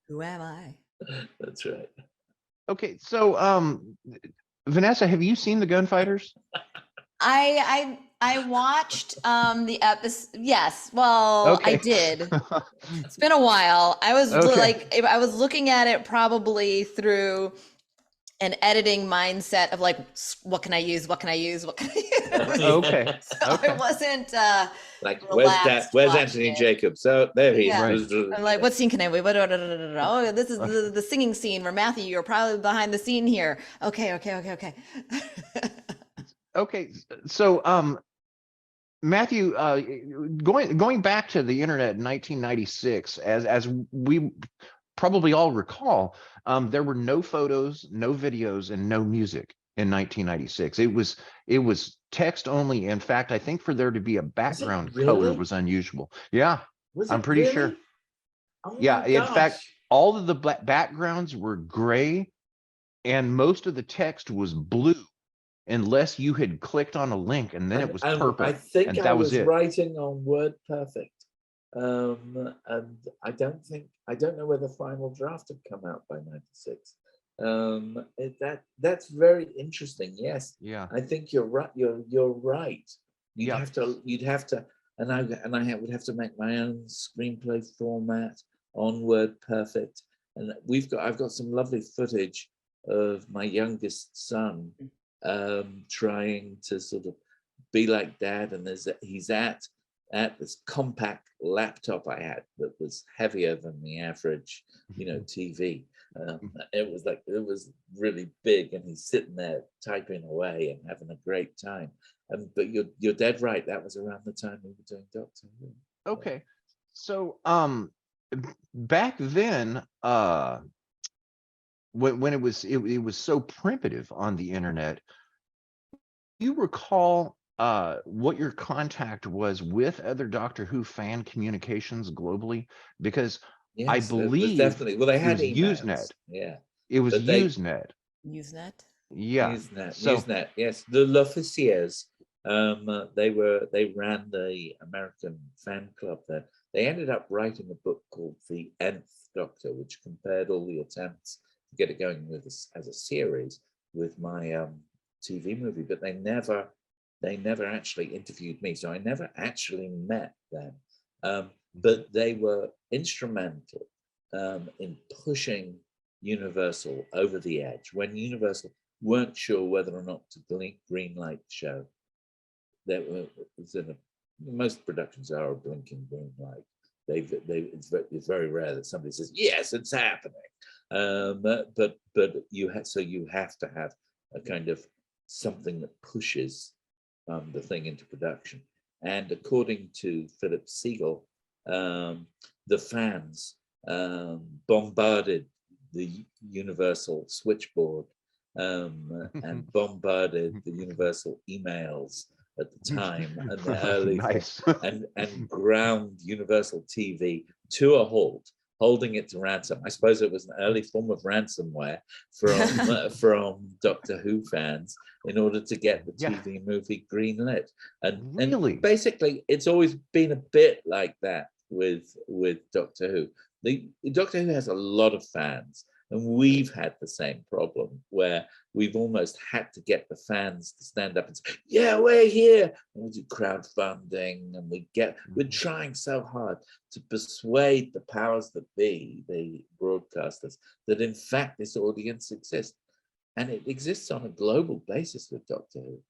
Who am I? That's right. Okay, so Vanessa, have you seen the Gunfighters? I watched the episode. Yes, well, I Okay. did. It's been a while. I was Okay. I was looking at it probably through an editing mindset of like, what can I use? What can I use? What can I use? Okay. So Okay. I wasn't Like, relaxed where's watching Anthony it. Jacobs? Oh, there he is. Yeah. Right. I'm like, what scene can I wait? Oh, this is the singing scene where Matthew, you're probably behind the scene here. Okay. Okay. So Matthew, going back to the internet in 1996, as we probably all recall, there were no photos, no videos, and no music in 1996. It was text only. In fact, I think for there to be a Was it background color really? was unusual. Yeah, Was I'm it pretty sure. really? Oh my Yeah, in fact, gosh. all of the backgrounds were gray, and most of the text was blue, unless you had clicked on a link and then it was And I purple, think and I that was was it. writing on WordPerfect. And I don't know whether final draft had come out by 96. That's very interesting. Yes, Yeah. I think you're right. You're right. You'd Yeah. have to, and would have to make my own screenplay format on WordPerfect. And I've got some lovely footage of my youngest son trying to sort of be like dad, and he's at this compact laptop I had that was heavier than the average, TV. It was really big, and he's sitting there typing away and having a great time. But you're dead right. That was around the time we were doing Doctor Who. Okay. So back then, when it was so primitive on the internet, you recall what your contact was with other Doctor Who fan communications globally? Because I Yes, it was believe definitely. Well, they it had was emails. Usenet. Yeah, It was but they Usenet. Usenet. Yeah. So Usenet. Yes, the L'Officiers. They ran the American fan club there. They ended up writing a book called The Nth Doctor, which compared all the attempts to get it going with as a series with my TV movie, but they never actually interviewed me, so I never actually met them. But they were instrumental in pushing Universal over the edge when Universal weren't sure whether or not to green light the show. Most productions are a blinking green light. It's very rare that somebody says yes, it's happening. But you have to have a kind of something that pushes the thing into production. And according to Philip Siegel, the fans bombarded the Universal switchboard and bombarded the Universal emails at the time and the early nice. and ground Universal TV to a halt, holding it to ransom. I suppose it was an early form of ransomware from Doctor Who fans in order to get the TV movie greenlit. And basically, it's always been a bit like that with Doctor Who. The Doctor Who has a lot of fans, and we've had the same problem where we've almost had to get the fans to stand up and say, yeah, we're here. And we do crowdfunding, and we're trying so hard to persuade the powers that be, the broadcasters, that in fact this audience exists. And it exists on a global basis with Doctor Who.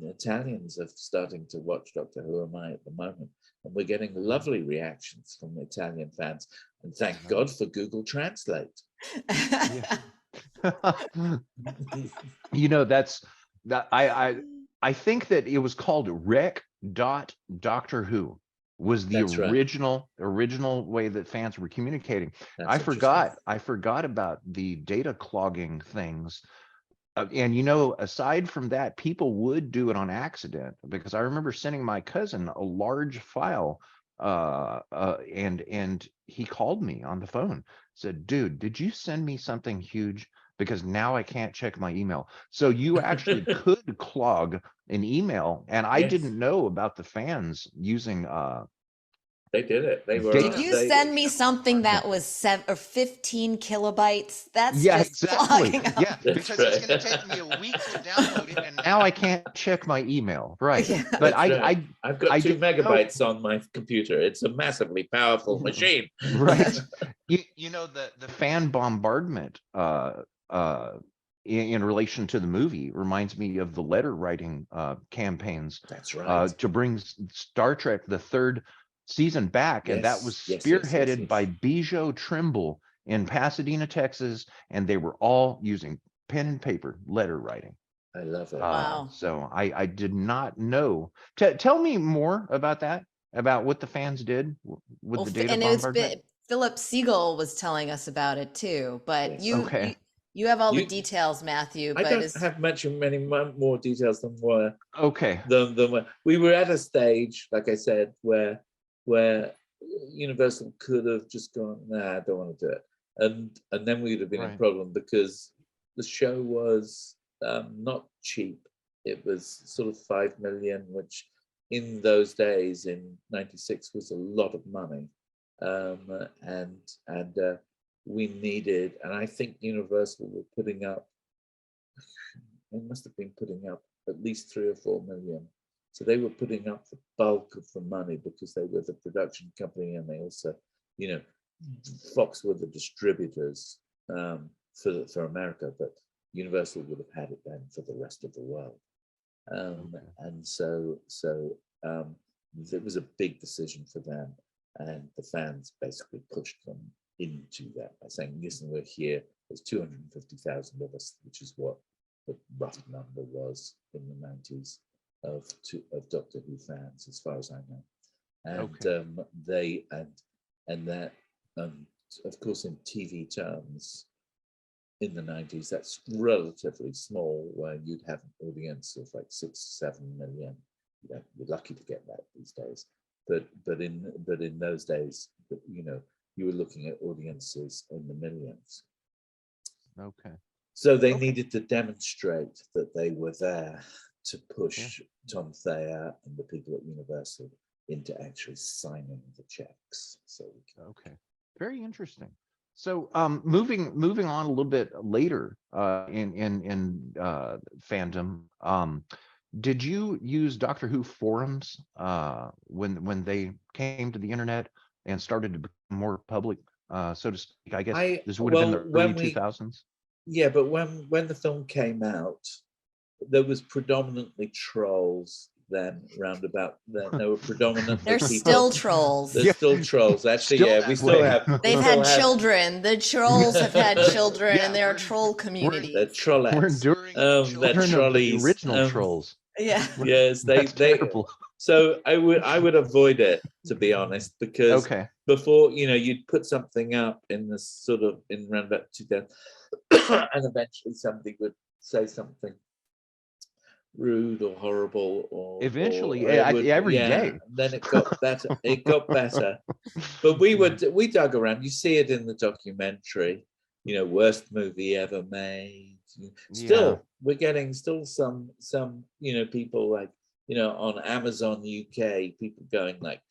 Italians are starting to watch Doctor Who Am I at the moment, and we're getting lovely reactions from Italian fans. And thank God for Google Translate. That's that I think that it was called Rec.Doctor Who was the original way that fans were communicating. I forgot about the data clogging things. And aside from that, people would do it on accident, because I remember sending my cousin a large file and he called me on the phone, said, dude, did you send me something huge? Because now I can't check my email. So you actually could clog an email, and I didn't know about the fans using They did it. They were. Did Did you send me something that was 15 kilobytes? That's Yeah, just exactly. flying up. Yeah, That's because it's right. going to take me a week to download it, and now I can't check my email. Right, Yeah. but That's right. I've got I 2 didn't know. megabytes on my computer. It's a massively powerful machine. Right. You know, the fan bombardment in relation to the movie reminds me of the letter writing campaigns That's right. to bring Star Trek the third season back, and that was spearheaded by Bijou Trimble in Pasadena, Texas, and they were all using pen and paper letter writing. I love it. Wow. So I did not know. Tell me more about that, about what the fans did with the data And it was bombardment. Philip Siegel was telling us about it too, but Yes. Okay. you have all the You- details, Matthew. I But don't have many more details than Okay. we were at a stage, like I said, where Universal could have just gone, nah, I don't want to do it, and then we would have been in Right. problem because the show was not cheap. It was sort of 5 million, which in those days in '96 was a lot of money, and we needed, and I think Universal were putting up. They must have been putting up at least 3 or 4 million. So they were putting up the bulk of the money because they were the production company, and they also, you know, Fox were the distributors for America, but Universal would have had it then for the rest of the world. And so it was a big decision for them, and the fans basically pushed them into that by saying, listen, we're here, there's 250,000 of us, which is what the rough number was in the 90s of Doctor Who fans, as far as I know. And that of course in TV terms in the 90s, that's relatively small, where you'd have an audience of like 6-7 million. You're lucky to get that these days, but in those days, you know, you were looking at audiences in the millions. Okay. So they needed to demonstrate that they were there to push Tom Thayer and the people at Universal into actually signing the checks. So Okay, very interesting. So moving on a little bit later in fandom, did you use Doctor Who forums when they came to the internet and started to become more public, so to speak? I guess this would have been the early 2000s. Yeah, but when the film came out, there was predominantly trolls then roundabout then. There were predominantly There's people. still trolls. There's still trolls. Actually, Still yeah, we still have. They've had children. The trolls have had children, Yeah, and there are troll communities. They're trollettes. We're enduring they're children of the trolleys. original trolls. Yeah. Yes, they. Terrible. So I would avoid it, to be honest, because before, you know, you'd put something up in this sort of in around about 2000, and eventually somebody would say something rude or horrible, or Eventually, every day. And then it got better. It got better, but we dug around. You see it in the documentary. You know, worst movie ever made. Still, we're getting some you know, people like, you know, on Amazon UK, people going like,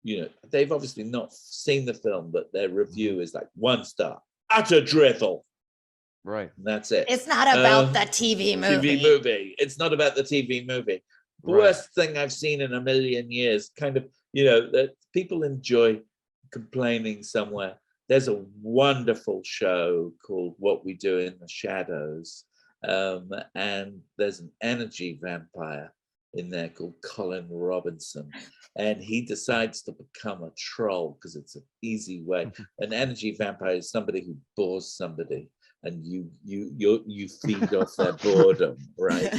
you know, they've obviously not seen the film, but their review is like 1 star, utter drivel. Right. And that's it. It's not about the TV movie. It's not about the TV movie. Worst thing I've seen in a million years. Kind of, you know, that people enjoy complaining somewhere. There's a wonderful show called What We Do in the Shadows. And there's an energy vampire in there called Colin Robinson, and he decides to become a troll because it's an easy way. An energy vampire is somebody who bores somebody, and you feed off their boredom, right?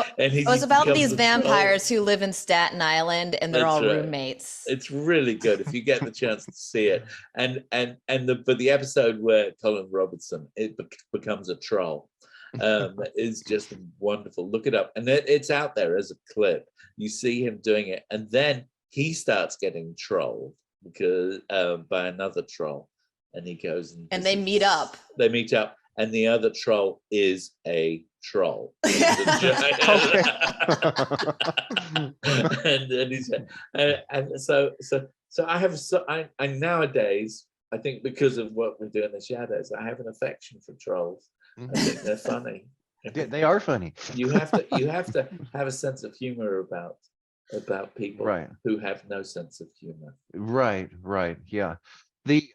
It's about these vampires who live in Staten Island, and they're all roommates. It's really good if you get the chance to see it. But the episode where Colin Robinson becomes a troll is just wonderful. Look it up, and it's out there as a clip. You see him doing it, and then he starts getting trolled because by another troll. And he goes and they meet up. They meet up, and the other troll is a troll. Okay. And he said, and so I have, I nowadays, I think because of what we do in the shadows, I have an affection for trolls. I think they're funny. They are funny. You have to have a sense of humor about people Right. who have no sense of humor. Right. Yeah. The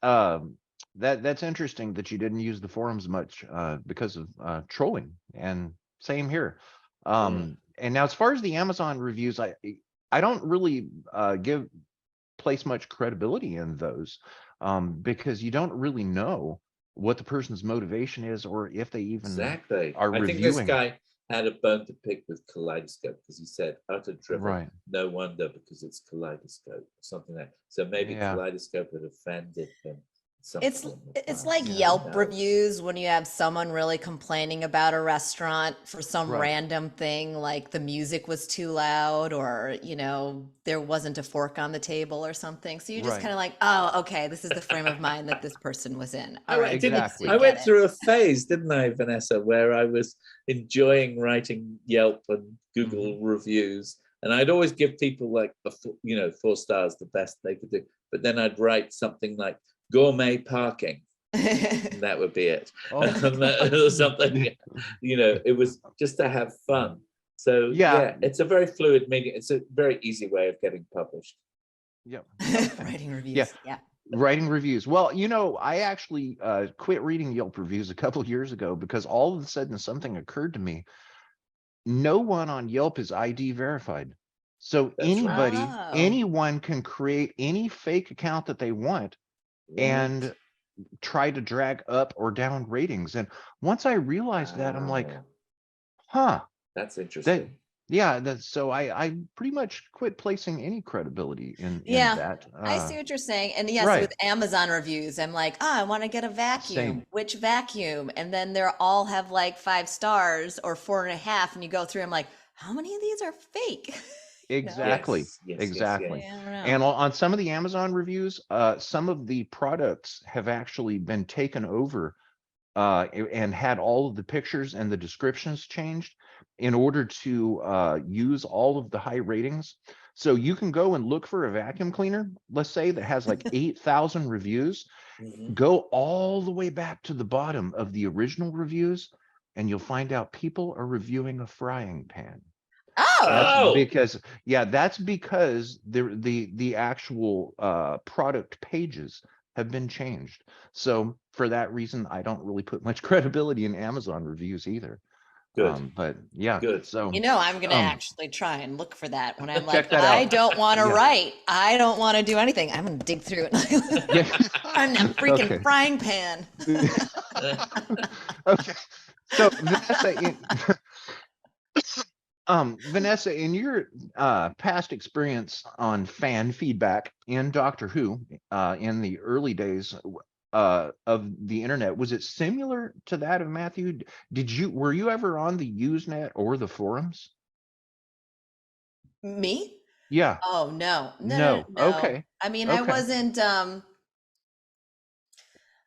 that's interesting that you didn't use the forums much because of trolling, and same here. And now as far as the Amazon reviews, I don't really place much credibility in those because you don't really know what the person's motivation is, or if they even Exactly. are I think this reviewing. guy had a bone to pick with Kaleidoscope because he said utter drivel. Right. No wonder, because it's Kaleidoscope or something like that. So maybe Yeah. Kaleidoscope had offended him. It's like Yelp reviews when you have someone really complaining about a restaurant for some Right. random thing, like the music was too loud, or there wasn't a fork on the table or something. So you're just Right. kind of like, oh, okay, this is the frame of mind that this person was in. All right, Exactly. I went through a phase, didn't I, Vanessa, where I was enjoying writing Yelp and Google reviews, and I'd always give people like 4 stars, the best they could do. But then I'd write something like gourmet parking, and that would be it. Or something, it was just to have fun. So yeah, it's a very fluid medium. It's a very easy way of getting published. Yep. Writing reviews. Yeah. Writing reviews. Well, I actually quit reading Yelp reviews a couple of years ago because all of a sudden something occurred to me. No one on Yelp is ID verified. So anyone can create any fake account that they want and try to drag up or down ratings. And once I realized that, I'm like, that's interesting. So I pretty much quit placing any credibility in that. I see what you're saying. And yes, with Amazon reviews, I'm like, I want to get a vacuum. Same. Which vacuum? And then they all have like 5 stars or 4.5, and you go through, I'm like, how many of these are fake? Exactly. Exactly. Yes. Yeah, and on some of the Amazon reviews, some of the products have actually been taken over and had all of the pictures and the descriptions changed in order to use all of the high ratings. So you can go and look for a vacuum cleaner, let's say, that has like 8,000 reviews. Go all the way back to the bottom of the original reviews, and you'll find out people are reviewing a frying pan. That's because the actual product pages have been changed. So for that reason, I don't really put much credibility in Amazon reviews either. Good. But yeah. Good. So I'm gonna actually try and look for that when I'm like, I don't want to write. I don't want to do anything. I'm gonna dig through it. I'm that freaking frying pan. Okay. So Vanessa, in your past experience on fan feedback in Doctor Who in the early days of the internet, was it similar to that of Matthew? Were you ever on the Usenet or the forums? Me? Yeah. Oh, no. Okay. I mean, I wasn't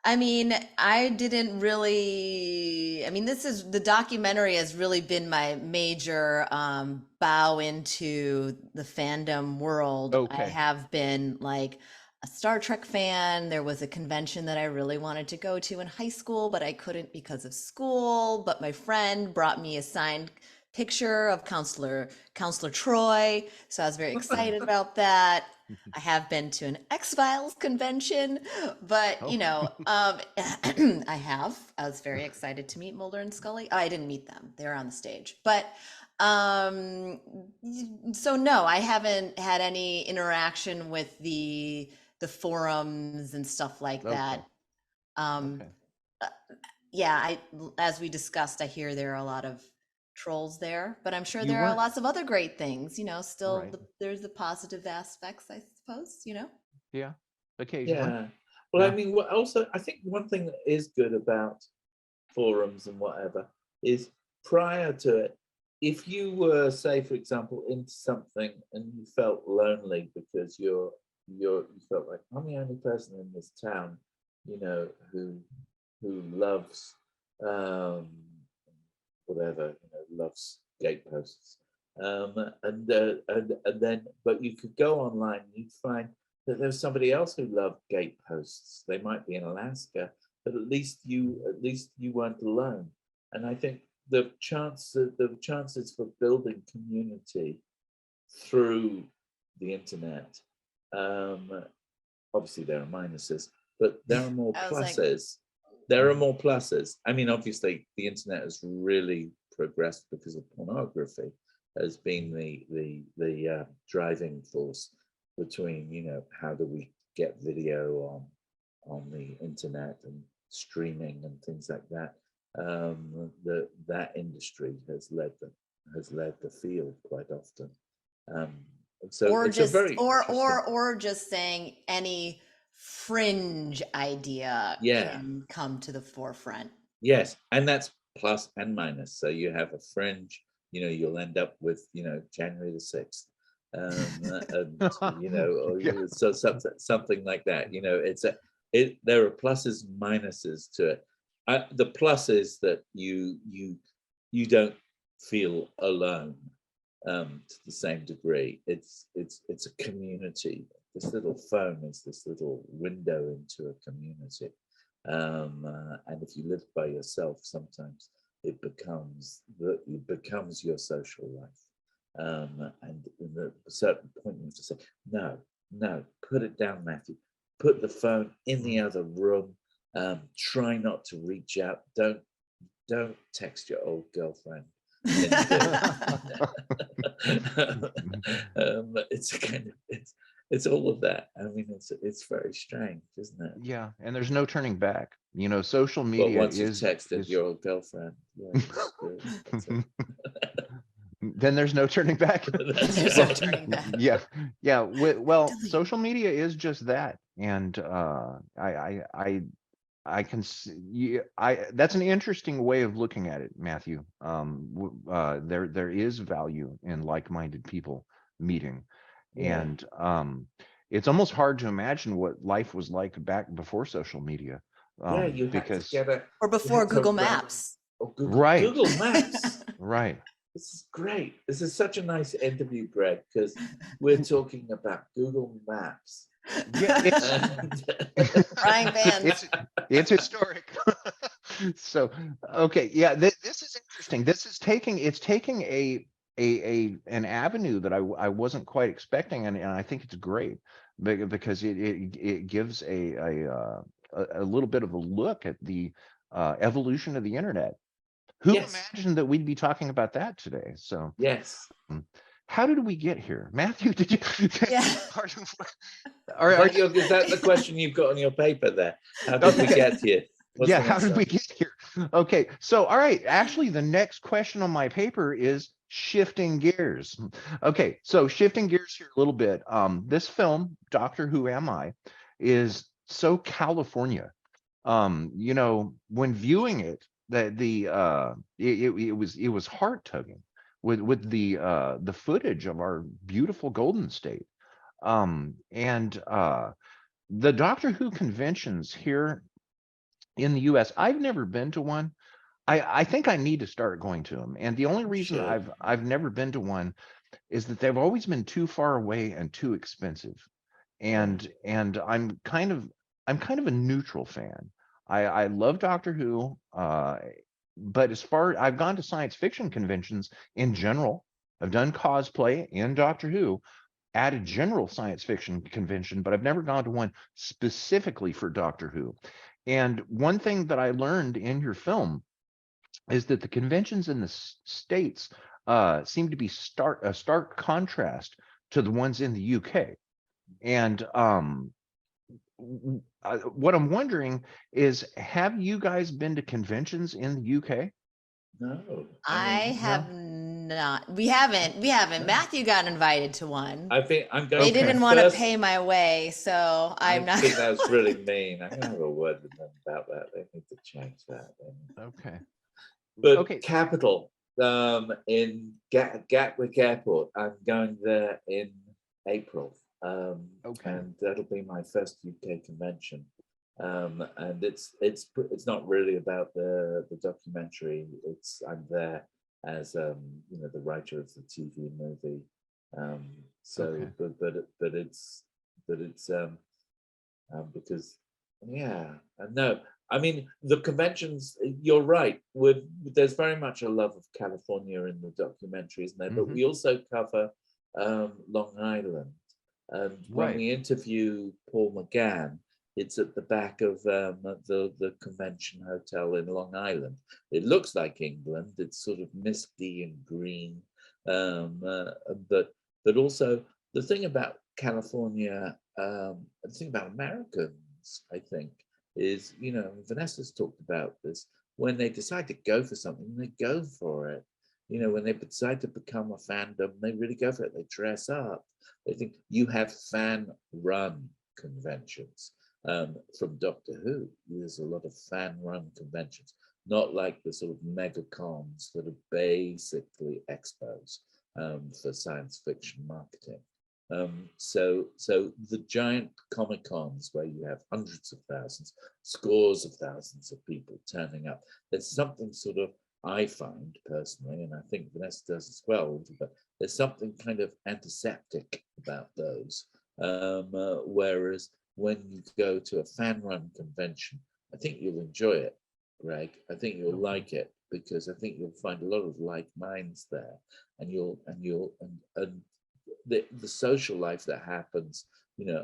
I didn't really, this is, the documentary has really been my major bow into the fandom world. Okay. I have been like a Star Trek fan. There was a convention that I really wanted to go to in high school, but I couldn't because of school. But my friend brought me a signed picture of Counselor Troy. So I was very excited about that. I have been to an X-Files convention, but I was very excited to meet Mulder and Scully. Oh, I didn't meet them. They were on the stage. But so no, I haven't had any interaction with the forums and stuff like that. As we discussed, I hear there are a lot of trolls there, but I'm sure there are lots of other great things, there's the positive aspects, I suppose, Yeah, occasionally. Yeah. Well, also, I think one thing that is good about forums and whatever is, prior to it, if you were, say, for example, into something and you felt lonely because you felt like, I'm the only person in this town, who loves whatever, loves gate posts. And then, but you could go online and you'd find that there's somebody else who loved gate posts. They might be in Alaska, but at least you weren't alone. And I think the chances for building community through the internet, obviously there are minuses, but there are more pluses. There are more pluses. I mean, obviously the internet has really progressed because of pornography, has been the driving force between, how do we get video on the internet and streaming and things like that. That industry has led the field quite often. So or it's just a very or just saying any fringe idea can come to the forefront. Yes, and that's plus and minus. So you have a fringe, you'll end up with January the 6th. And, so something like that. There are pluses and minuses to it. The plus is that you don't feel alone to the same degree. It's a community. This little phone is this little window into a community. And if you live by yourself, sometimes it becomes your social life. And at a certain point, you have to say, no, put it down, Matthew. Put the phone in the other room. Try not to reach out. Don't text your old girlfriend. It's all of that. I mean, it's very strange, isn't it? Yeah, and there's no turning back. Social media But once is you texted your old girlfriend, then there's no turning back. There's no turning back. Yeah. Well, social media is just that, and I can see. That's an interesting way of looking at it, Matthew. There is value in like-minded people meeting. Yeah. And it's almost hard to imagine what life was like back before social media. You because or before Google Maps. Right. Google Maps. Right. This is great. This is such a nice interview, Greg, because we're talking about Google Maps. Yeah, Frying pans. It's historic. So, okay, yeah, this is interesting. This is taking an avenue that I wasn't quite expecting, and I think it's great because it gives a little bit of a look at the evolution of the internet. Who imagined that we'd be talking about that today? So yes. How did we get here, Matthew? Did you? Yeah. Is that the question you've got on your paper there? How did we get here? How did we get here? Okay, so all right. Actually, the next question on my paper is shifting gears. Okay, so shifting gears here a little bit. This film, Doctor Who Am I, is so California. When viewing it, it was heart tugging with the footage of our beautiful Golden State. And the Doctor Who conventions here in the US, I've never been to one. I think I need to start going to them. And the only reason I've never been to one is that they've always been too far away and too expensive. And I'm kind of a neutral fan. I love Doctor Who, but as far I've gone to science fiction conventions in general. I've done cosplay in Doctor Who at a general science fiction convention, but I've never gone to one specifically for Doctor Who. And one thing that I learned in your film is that the conventions in the States seem to be a stark contrast to the ones in the UK. And what I'm wondering is, have you guys been to conventions in the UK? No, I have not. We haven't. No. Matthew got invited to one. I think I'm going. They didn't want to pay my way, so I'm not. I think that was really mean. I'm gonna have a word with them about that. They need to change that. Okay. But Capital, in Gatwick Airport, I'm going there in April. And that'll be my first UK convention. And it's not really about the documentary. I'm there as the writer of the TV movie. So, Okay. but it's because no, I mean the conventions. You're right. There's very much a love of California in the documentary, isn't there? But we also cover Long Island, and when Right. we interview Paul McGann, it's at the back of the convention hotel in Long Island. It looks like England. It's sort of misty and green, but also the thing about California, the thing about Americans, I think, is, Vanessa's talked about this. When they decide to go for something, they go for it. When they decide to become a fandom, they really go for it. They dress up. They think you have fan-run conventions. From Doctor Who, there's a lot of fan-run conventions, not like the sort of megacons that are basically expos for science fiction marketing. So the giant Comic Cons where you have hundreds of thousands, scores of thousands of people turning up, there's something sort of, I find personally, and I think Vanessa does as well, but there's something kind of antiseptic about those. Whereas when you go to a fan-run convention, I think you'll enjoy it, Greg. I think you'll like it, because I think you'll find a lot of like minds there, and the social life that happens,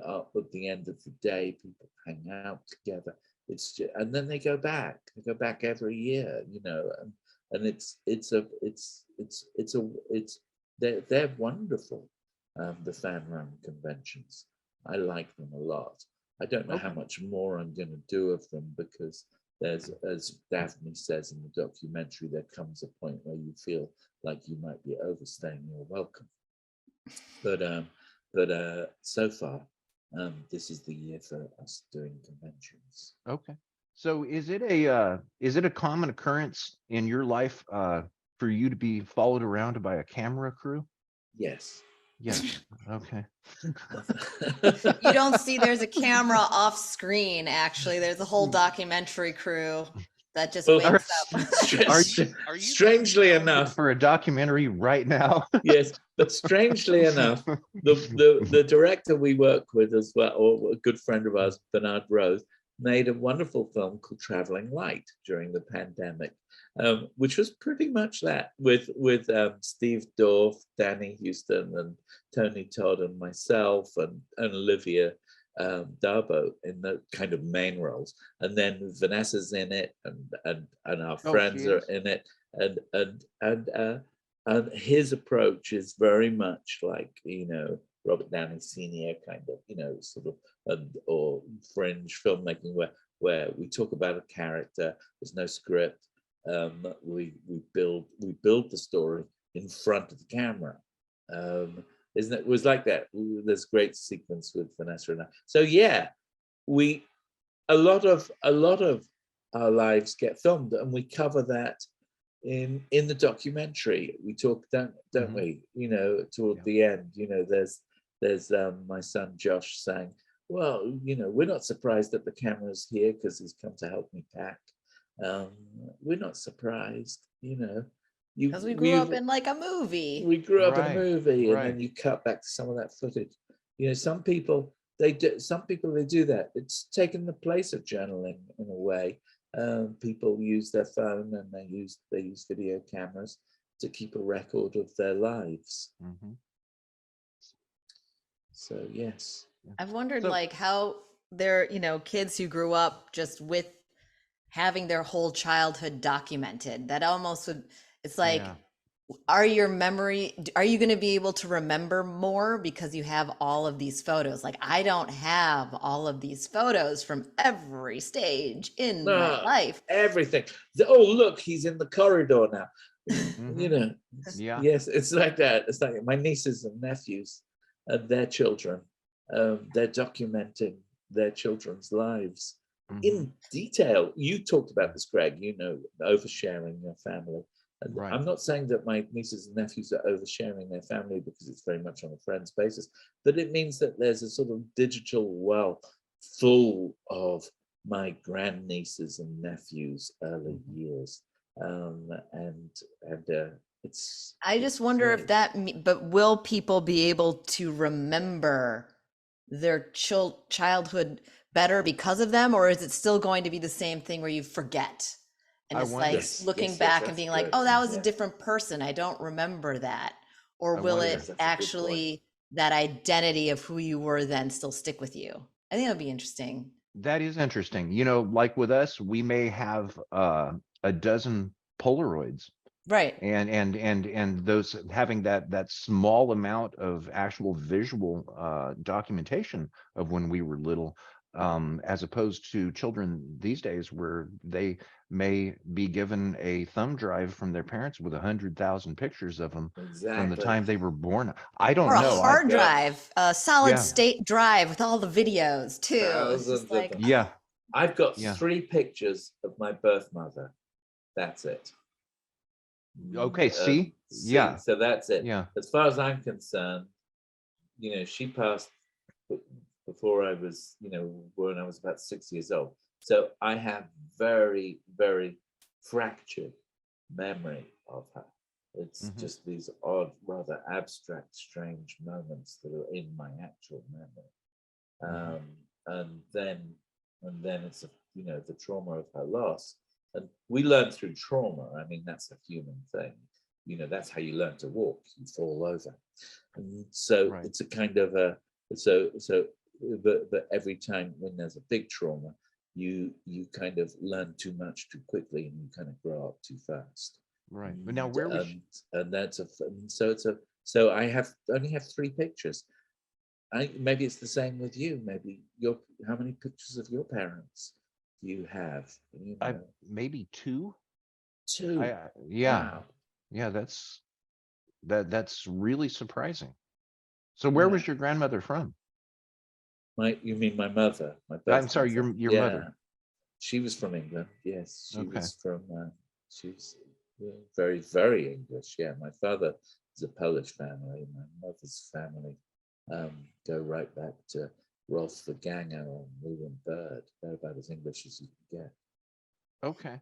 up at the end of the day, people hang out together. It's just, and then they go back every year, and they're wonderful. The fan run conventions, I like them a lot. I don't know how much more I'm going to do of them, because there's, as Daphne says in the documentary, there comes a point where you feel like you might be overstaying your welcome. But so far, this is the year for us doing conventions. Okay. So is it a common occurrence in your life for you to be followed around by a camera crew? Yes. Yes. Okay. You don't see there's a camera off screen, actually. There's a whole documentary crew that just wakes up. Are you strangely enough, for a documentary right now? Yes, but strangely enough, the director we work with as well, or a good friend of ours, Bernard Rose, made a wonderful film called Traveling Light during the pandemic, which was pretty much that, with Steve Dorff, Danny Houston, and Tony Todd, and myself, and Olivia Darbo in the kind of main roles, and then Vanessa's in it, and our friends are in it, and his approach is very much like, Robert Downey Sr. kind of, sort of, or fringe filmmaking, where we talk about a character. There's no script. We build the story in front of the camera. Isn't it? Was like that. There's a great sequence with Vanessa and I. So yeah, a lot of our lives get filmed, and we cover that in the documentary. We talk, don't we? Toward the end, there's my son Josh saying, well, we're not surprised that the camera's here because he's come to help me pack. We're not surprised, Because we grew up in like a movie. We grew up in a movie, and then you cut back to some of that footage. Some people they do that. It's taken the place of journaling in a way. People use their phone, and they use video cameras to keep a record of their lives. So yes, I've wondered how there, kids who grew up just with having their whole childhood documented. That almost would, it's like, are you going to be able to remember more because you have all of these photos? Like, I don't have all of these photos from every stage in my life. Everything. Oh, look, he's in the corridor now. Yes, it's like that. It's like my nieces and nephews and their children. They're documenting their children's lives in detail. You talked about this, Greg, oversharing your family. And I'm not saying that my nieces and nephews are oversharing their family, because it's very much on a friends basis, but it means that there's a sort of digital well full of my grandnieces and nephews' early years, and it's. I just wonder if but will people be able to remember their childhood better because of them, or is it still going to be the same thing where you forget? And I it's like wonder. Yes, looking yes, yes, back and that's being like, good. oh, that was a Yeah, different person. I don't remember that. Or I will wonder. yes, it that's a good point. actually, that identity of who you were then still stick with you? I think that'd be interesting. That is interesting. You know, like with us, we may have a dozen Polaroids, Right. and those having that small amount of actual visual documentation of when we were little, as opposed to children these days where they may be given a thumb drive from their parents with 100,000 pictures of them from the Exactly. time they were born. I Or don't a know. hard got drive, a solid Yeah, state drive with all the videos too. It's just thousands of like, them. yeah, I've got yeah. 3 pictures of my birth mother. That's it. Okay, see? See, Yeah, so that's it. yeah. As far as I'm concerned, she passed before I was, when I was about 6 years old. So I have very, very fractured memory of her. It's Mhm. just these odd, rather abstract, strange moments that are in my actual memory. Mhm. And then it's the trauma of her loss, and we learn through trauma. I mean, that's a human thing. That's how you learn to walk. You fall over, and so Right. it's a kind of a so. But every time when there's a big trauma, you kind of learn too much too quickly, and you kind of grow up too fast. Right. But now And where was she? and that's so I only have 3 pictures. Maybe it's the same with you. Maybe how many pictures of your parents do you have? I maybe two. 2. Yeah. Wow. Yeah, that's really surprising. So where Yeah. was your grandmother from? You mean my mother, my I'm birth sorry, mother? your Yeah, mother. she was from England. Yes, she Okay. was from. She was very, very English. Yeah, my father is a Polish family. My mother's family go right back to Rolf the Ganger or William Byrd. They're about as English as you can get. Okay.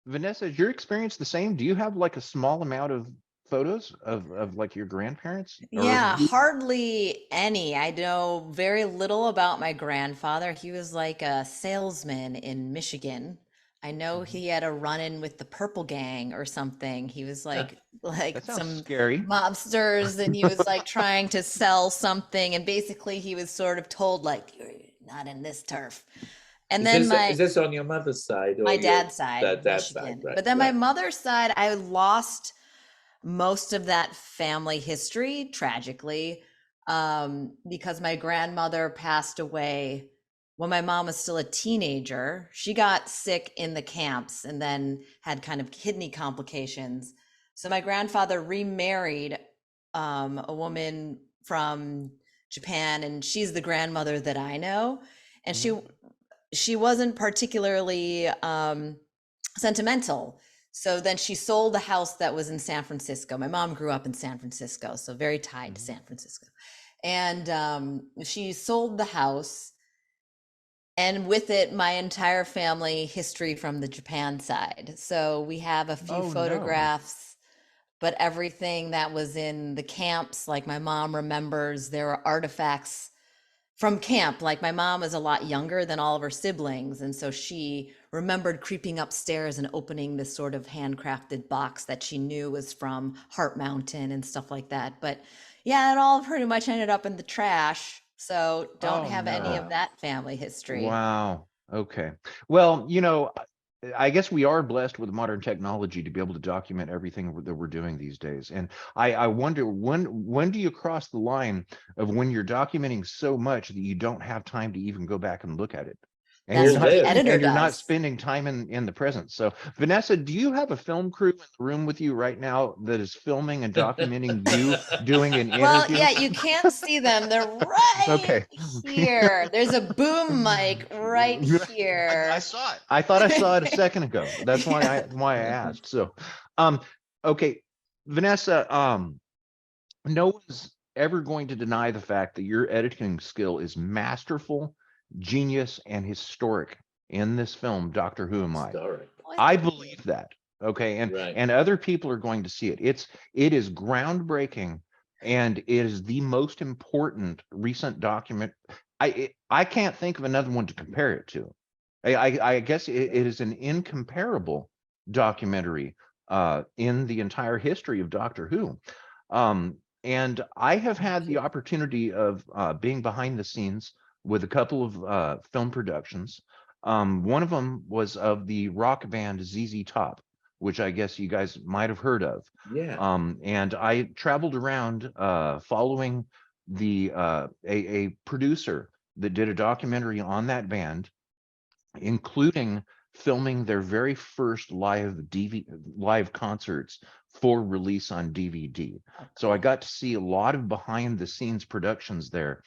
Vanessa, is your experience the same? Do you have like a small amount of photos of like your grandparents or yeah, hardly any. I know very little about my grandfather. He was like a salesman in Michigan. I know Mhm. he had a run-in with the Purple Gang or something. He was like That sounds some scary. mobsters, and he was like trying to sell something, and basically he was sort of told like, you're not in this turf. And Is then this my is this on your mother's side or my your dad's side, dad's side? Michigan. Right, But then my right. mother's side, I lost most of that family history tragically, because my grandmother passed away when my mom was still a teenager. She got sick in the camps and then had kind of kidney complications. So my grandfather remarried a woman from Japan, and she's the grandmother that I know. And Mhm. she wasn't particularly sentimental. So then she sold the house that was in San Francisco. My mom grew up in San Francisco, so very tied to Mhm. San Francisco. And she sold the house, and with it, my entire family history from the Japan side. So we have a few Oh no. photographs, but everything that was in the camps, like my mom remembers, there are artifacts from camp. Like my mom was a lot younger than all of her siblings, and so she remembered creeping upstairs and opening this sort of handcrafted box that she knew was from Heart Mountain and stuff like that. But yeah, it all pretty much ended up in the trash, so don't Oh have any of no. Wow. that family history. Wow. Okay. Well, I guess we are blessed with modern technology to be able to document everything that we're doing these days. And I wonder when do you cross the line of when you're documenting so much that you don't have time to even go back and look at it? And That's We'll what the live. editor you're not does. spending time in the present. So Vanessa, do you have a film crew in the room with you right now that is filming and documenting you doing an Well, interview? yeah, you can't see them. They're right Okay. here. There's a boom mic right I here. saw it. I thought I saw it a second ago. That's why I asked. So, um, okay, Vanessa, no one's ever going to deny the fact that your editing skill is masterful, genius, and historic. in this film, Doctor Who Am I? Historic. I believe that. Okay. Right. And other people are going to see it. It is groundbreaking, and it is the most important recent document. I can't think of another one to compare it to. I guess it is an incomparable documentary in the entire history of Doctor Who. And I have had the opportunity of being behind the scenes with a couple of film productions. One of them was of the rock band ZZ Top, which I guess you guys might have heard of. Yeah. And I traveled around following a producer that did a documentary on that band, including filming their very first live concerts for release on DVD. So I got to see a lot of behind the scenes productions there.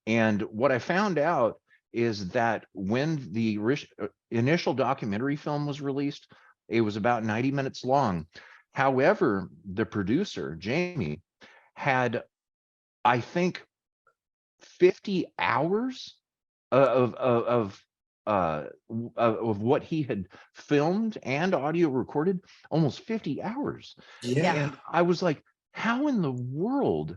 And what I found out is that when the initial documentary film was released, it was about 90 minutes long. However, the producer, Jamie, had, I think, 50 hours of what he had filmed and audio recorded, almost 50 hours. Yeah. And I was like, how in the world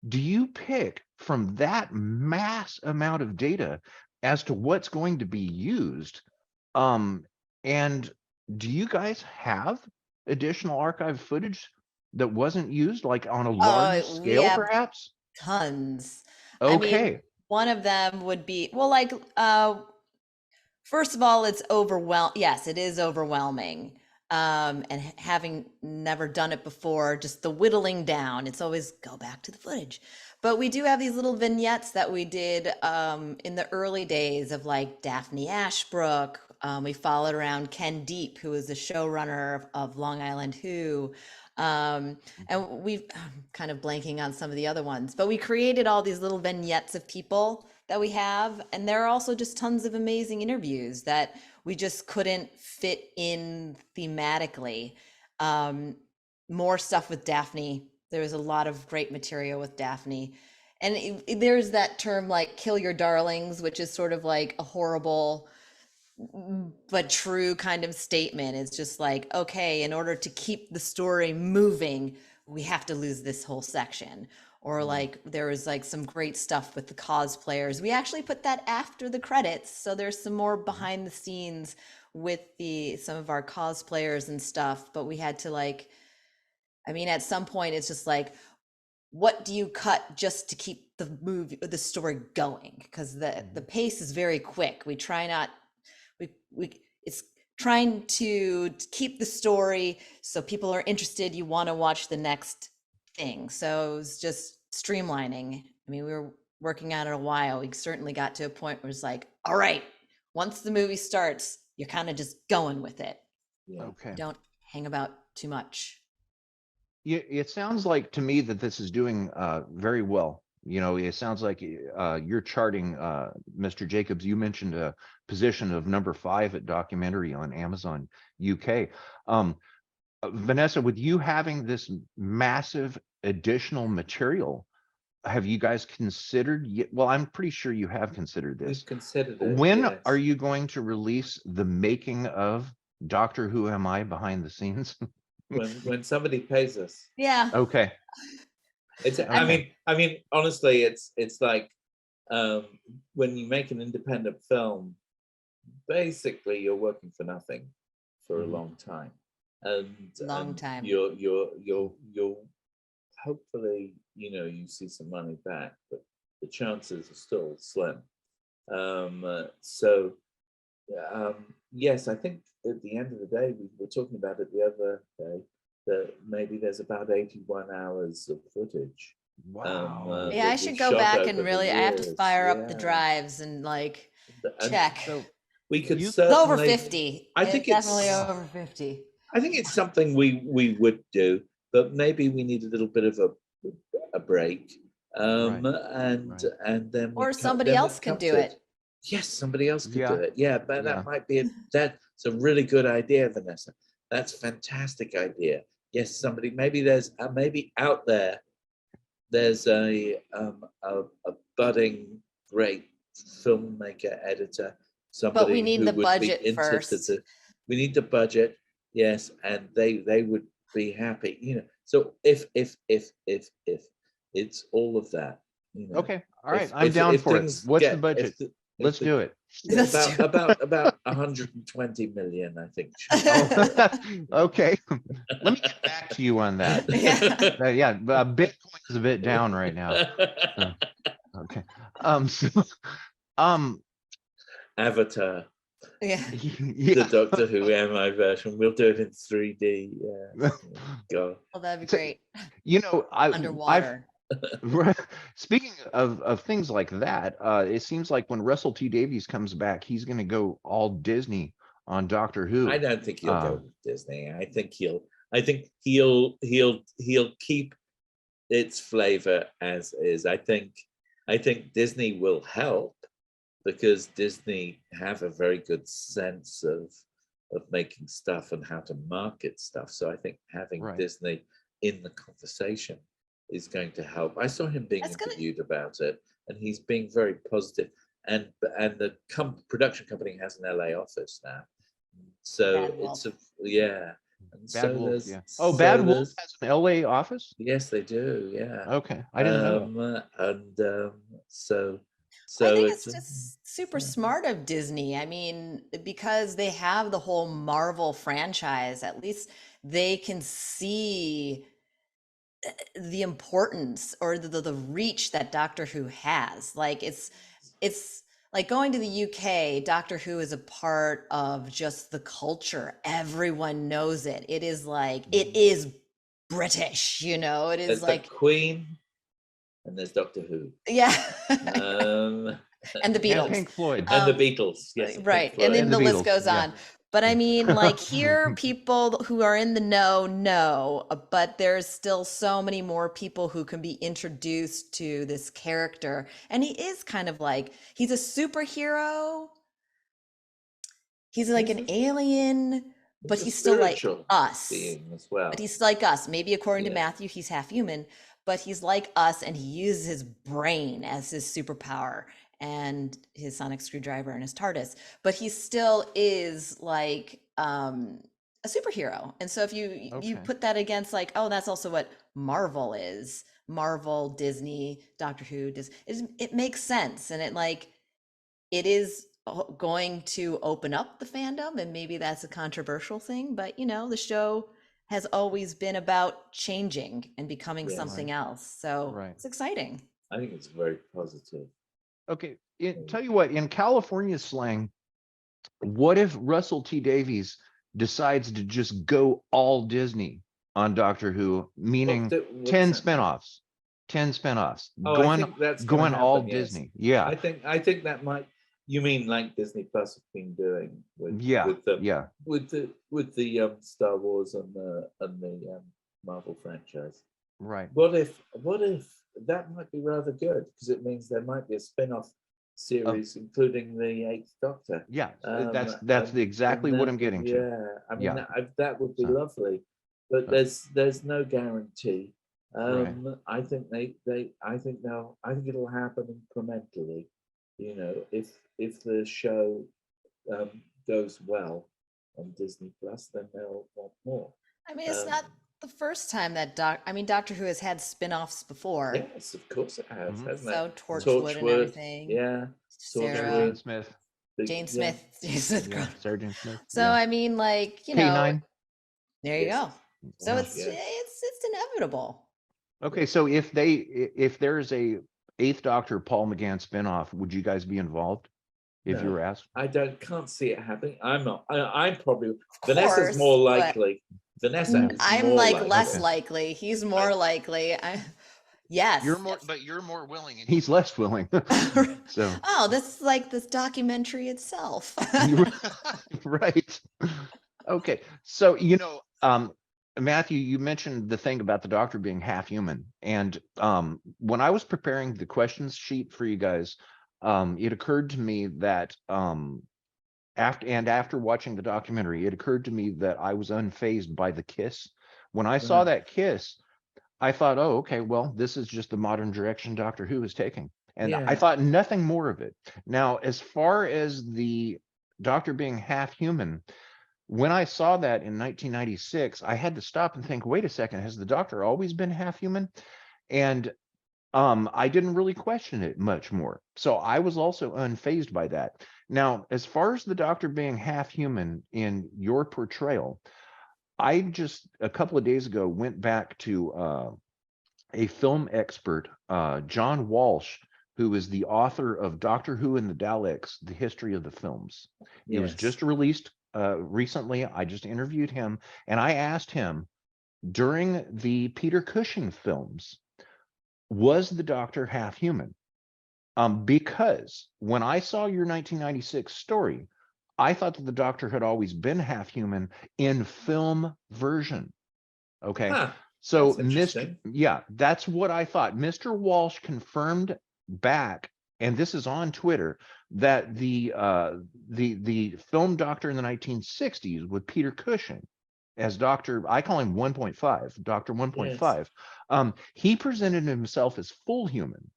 do you pick from that mass amount of data as to what's going to be used? And do you guys have additional archive footage that wasn't used, like on a large We scale, have perhaps? tons. I mean, Okay. one of them would be, well, like, first of all, it's yes, it is overwhelming. And having never done it before, just the whittling down, it's always go back to the footage. But we do have these little vignettes that we did in the early days of like Daphne Ashbrook. We followed around Ken Deep, who was the showrunner of Long Island Who. And we've I'm kind of blanking on some of the other ones, but we created all these little vignettes of people that we have. And there are also just tons of amazing interviews that we just couldn't fit in thematically. More stuff with Daphne. There was a lot of great material with Daphne. And there's that term like kill your darlings, which is sort of like a horrible but true kind of statement. It's just like, okay, in order to keep the story moving, we have to lose this whole section. Or like there was like some great stuff with the cosplayers. We actually put that after the credits, so there's some more behind the scenes with some of our cosplayers and stuff. But we had to like, I mean, at some point it's just like, what do you cut just to keep the story going? Because the pace is very quick. We try not it's trying to keep the story so people are interested, you want to watch the next thing. So it was just streamlining. I mean, we were working on it a while. We certainly got to a point where it's like, all right, once the movie starts, you're kind of just going with it. Yeah. Okay. Don't hang about too much. It sounds like to me that this is doing very well. You know, it sounds like you're charting, Mr. Jacobs. You mentioned a position of number 5 at documentary on Amazon UK. Vanessa, with you having this massive additional material, have you guys considered? Well, I'm pretty sure you have considered this. We've considered it. When yes. are you going to release the making of Doctor Who Am I behind the scenes? when somebody pays us. Yeah. Okay. It's Okay. I mean honestly, it's like when you make an independent film, basically you're working for nothing for a long time. And Time. you'll hopefully, you know, you see some money back, but the chances are still slim. Yes, I think at the end of the day, we were talking about it the other day, that maybe there's about 81 hours of footage. Wow. Yeah, I should go back and really, I have to fire up the drives and like check. So we could it's certainly over 50. I think it's it's definitely over 50. I think it's something we would do, but maybe we need a little bit of a break. Right. And then or somebody else can do it. Yes, somebody else could Yeah. do it. Yeah, but Yeah. that might be that's a really good idea, Vanessa. That's a fantastic idea. Yes, somebody, maybe there's maybe out there there's a budding great filmmaker editor But we somebody need who the would be budget into first. we need the budget, yes, and they would be happy, So if it's all of that, Okay, all right, I'm down for it. What's the budget? Let's do it. about 120 million, I think. Okay, let me get back to you on that. Yeah, Bitcoin is a bit down right now. So, okay. Avatar, Yeah. the Doctor Who MI version. We'll do it in 3D. Yeah. God. Well, that'd be great. I've Underwater. speaking of things like that, it seems like when Russell T Davies comes back, he's going to go all Disney on Doctor Who. I don't think he'll go with Disney. I think he'll keep its flavor as is. I think Disney will help, because Disney have a very good sense of making stuff and how to market stuff. So I think having Disney in the conversation is going to help. I saw him being interviewed about it, and he's being very positive. And the production company has an LA office now, so it's Bad Wolf, yeah. Oh, Bad Wolf has an LA office? Yes, they do. Yeah. Okay, I didn't know. So I think it's just super smart of Disney. I mean, because they have the whole Marvel franchise, at least they can see the importance or the reach that Doctor Who has. Like it's like going to the UK, Doctor Who is a part of just the culture. Everyone knows it. It is like, it is British, it is there's like the Queen and there's Doctor Who. Yeah. And the Beatles. And Pink Floyd. And the Beatles, yes. Right. And then the list goes on. But I mean, like, here, people who are in the know, but there's still so many more people who can be introduced to this character. And he is kind of like, he's a superhero. He's like an alien, but he's still like us. As well. But he's like us. Maybe according to Matthew, he's half human, but he's like us, and he uses his brain as his superpower, and his sonic screwdriver and his TARDIS, but he still is like a superhero. And so if you put that against like, oh, that's also what Marvel is, Marvel, Disney, Doctor Who, it makes sense. And it is going to open up the fandom, and maybe that's a controversial thing, but the show has always been about changing and becoming something else. So it's exciting. I think it's very positive. Okay, tell you what, in California slang, what if Russell T Davies decides to just go all Disney on Doctor Who, meaning 10 spinoffs, going all Disney? Yeah, I think that might. You mean like Disney Plus have been doing with the Star Wars and the Marvel franchise? Right. What if that might be rather good, because it means there might be a spin-off series including the Eighth Doctor. Yeah, that's exactly what I'm getting to. Yeah, I mean that would be lovely, but there's no guarantee. I think it'll happen incrementally. If the show goes well on Disney Plus, then they'll want more. I mean, it's not the first time that Doctor Who has had spin-offs before. Yes, of course it has, hasn't so it? Torchwood and everything. Yeah. Jane Smith. Jane Smith. Sergeant Smith. So I mean, like, K9. There you go. So it's inevitable. Okay, so if there's a Eighth Doctor Paul McGann spinoff, would you guys be involved if you were asked? I can't see it happening. I'm not. I'm probably Vanessa's more likely. Vanessa, I'm like less likely. He's more likely. Yes. You're more willing, and he's less willing. So. Oh, this is like this documentary itself. Right. Okay. So Matthew, you mentioned the thing about the Doctor being half human, and when I was preparing the questions sheet for you guys, it occurred to me that after watching the documentary, it occurred to me that I was unfazed by the kiss. When I saw that kiss, I thought, oh, okay, well, this is just the modern direction Doctor Who is taking. And I thought nothing more of it. Now, as far as the Doctor being half human. When I saw that in 1996, I had to stop and think, wait a second, has the Doctor always been half human? And I didn't really question it much more. So I was also unfazed by that. Now, as far as the Doctor being half human in your portrayal, I just a couple of days ago went back to a film expert, John Walsh, who is the author of Doctor Who and the Daleks, The History of the Films. It was Yes. just released recently. I just interviewed him, and I asked him during the Peter Cushing films, was the Doctor half human? Because when I saw your 1996 story, I thought that the Doctor had always been half human in film version. Okay. Ah, So that's interesting. yeah, that's what I thought. Mr. Walsh confirmed back, and this is on Twitter, that the film Doctor in the 1960s with Peter Cushing as Doctor, I call him 1.5, Doctor Yes. 1.5. He presented himself as full human.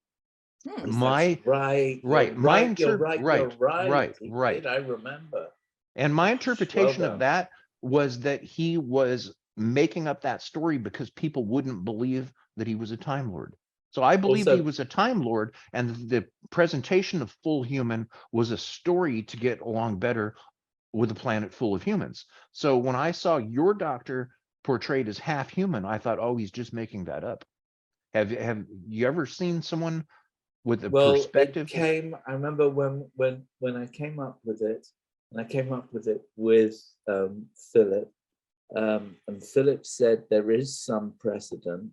Hmm. Yes, that's My right. You're right, right. You're right. You're right. He right. did. I remember. And my Gosh, well interpretation of done. that was that he was making up that story because people wouldn't believe that he was a Time Lord. So I believed he Also, was a Time Lord, and the presentation of full human was a story to get along better with a planet full of humans. So when I saw your Doctor portrayed as half human, I thought, oh, he's just making that up. Have you ever seen someone with a well, it perspective? came. I remember when I came up with it, and I came up with it with Philip, and Philip said there is some precedent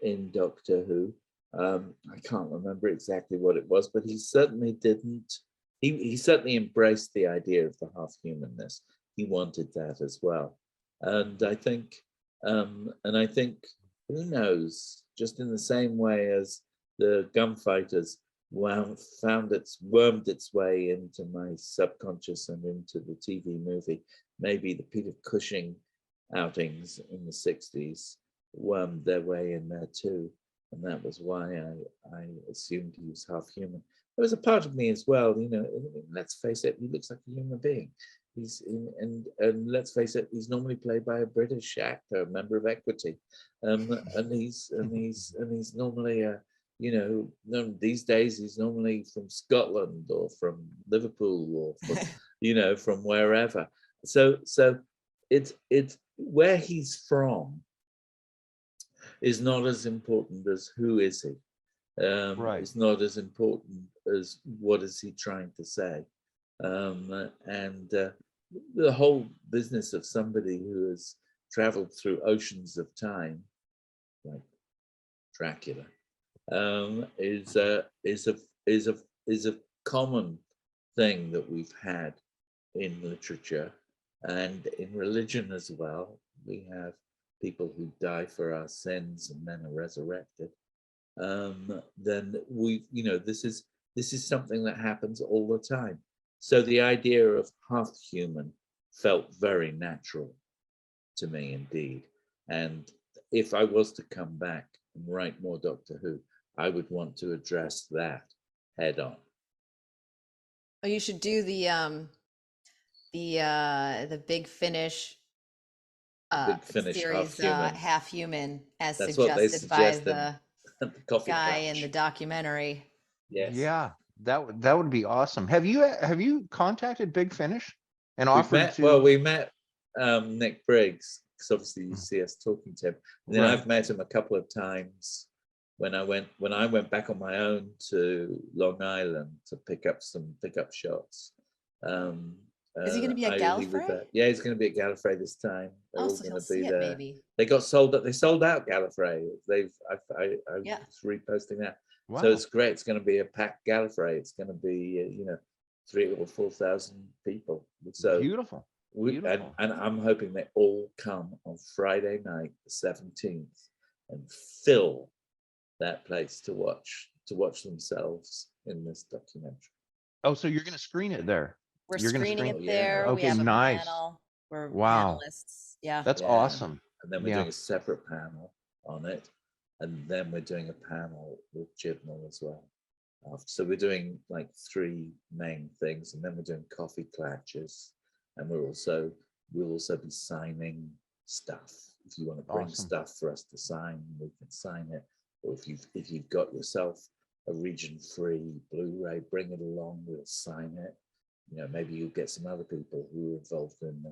in Doctor Who. I can't remember exactly what it was, but he certainly didn't. He certainly embraced the idea of the half humanness. He wanted that as well, and I think who knows? Just in the same way as the gunfighters wormed its way into my subconscious and into the TV movie. Maybe the Peter Cushing outings in the 60s wormed their way in there too. And that was why I assumed he was half human. There was a part of me as well, let's face it, he looks like a human being. He's in, and let's face it, he's normally played by a British actor, a member of Equity, and he's normally these days he's normally from Scotland or from Liverpool or from wherever. So it's where he's from is not as important as who is he. Right. It's not as important as what is he trying to say. And the whole business of somebody who has traveled through oceans of time, like Dracula, is a common thing that we've had in literature and in religion as well. We have people who die for our sins and then are resurrected. Then this is something that happens all the time. So the idea of half human felt very natural to me indeed. And if I was to come back and write more Doctor Who, I would want to address that head on. Oh, you should do the Big Finish Big Finish half series, human. Half Human, as That's what they suggested by suggest in the the coffee guy in the crunch. documentary. Yes. Yeah, that would be awesome. Have you contacted Big Finish and offered Well, to? we met Nick Briggs, because obviously you Mm, see us talking to him. And then right. I've met him a couple of times when I went back on my own to Long Island to pick up shots. Um, Is he going to be at he was Gallifrey? there. Yeah, he's going to be at Gallifrey this time. They're all Also, going he'll to be see it there. maybe. They sold out Gallifrey. I Yeah. was reposting that. So Wow. it's great. It's going to be a packed Gallifrey. It's going to be 3,000 or 4,000 people. So Beautiful. Beautiful. and I'm hoping they all come on Friday night, the 17th, and fill that place to watch themselves in this documentary. Oh, so you're going to screen it there? We're You're going to screening screen? Oh it yeah, there. We Okay, have a nice. panel. We're Wow, panelists. Yeah. that's yeah. awesome. And then we're Yeah. doing a separate panel on it, and then we're doing a panel with Chibnall as well. So we're doing like 3 main things, and then we're doing coffee clatches, and we'll also be signing stuff. If you want to bring stuff for us to sign, we can sign it. Or if you've got yourself a region-free Blu-ray, bring it along. We'll sign it. Maybe you'll get some other people who are involved in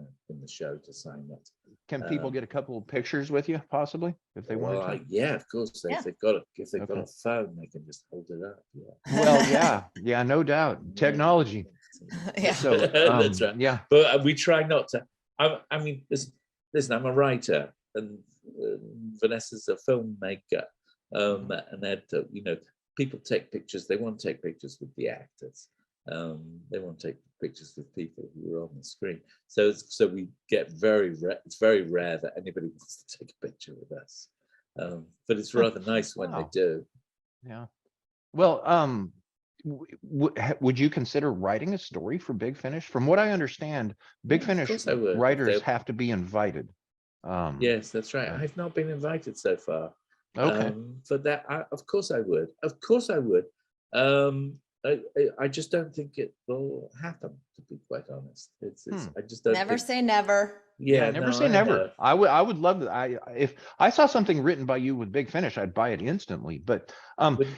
the show to sign it. Can people get a couple of pictures with you, possibly, if they wanted to? Yeah, of course. If they've got a phone, they can just hold it up. Yeah. Well, yeah, no doubt. Technology. Yeah. So that's right. Yeah. But we try not to. I mean, listen, I'm a writer, and Vanessa's a filmmaker, and that people take pictures. They want to take pictures with the actors. They want to take pictures with people who are on the screen. So we get it's very rare that anybody wants to take a picture with us. But it's rather nice when they do. Yeah. Well, would you consider writing a story for Big Finish? From what I understand, Big Finish writers have to be invited. Yes, that's right. I've not been invited so far. Okay. For that, of course I would. Of course I would. I just don't think it will happen, to be quite honest. I just don't never say never. Yeah, never say never. I would love to. If I saw something written by you with Big Finish, I'd buy it instantly. But thank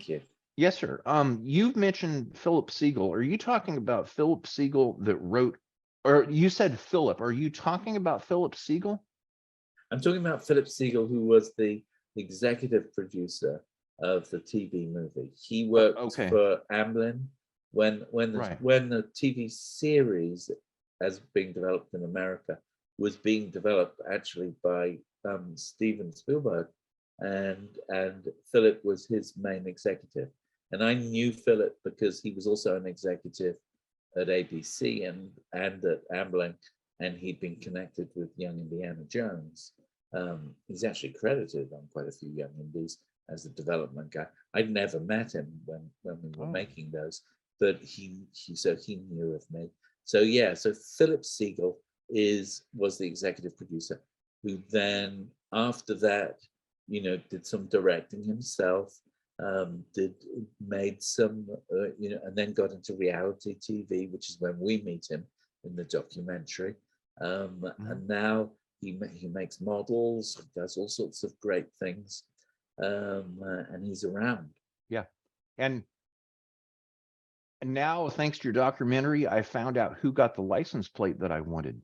you. Yes, sir. You've mentioned Philip Siegel. Are you talking about Philip Siegel that wrote, or you said Philip? Are you talking about Philip Siegel? I'm talking about Philip Siegel, who was the executive producer of the TV movie. He worked for Amblin when the TV series, as being developed in America, was being developed actually by Steven Spielberg, and Philip was his main executive. And I knew Philip because he was also an executive at ABC and at Amblin, and he'd been connected with Young Indiana Jones. He's actually credited on quite a few Young Indies as a development guy. I'd never met him when we were making those, but he knew of me. So Philip Siegel was the executive producer, who then after that, did some directing himself, made some, and then got into reality TV, which is when we meet him in the documentary. And now he makes models, does all sorts of great things. And he's around. Yeah. And now, thanks to your documentary, I found out who got the license plate that I wanted.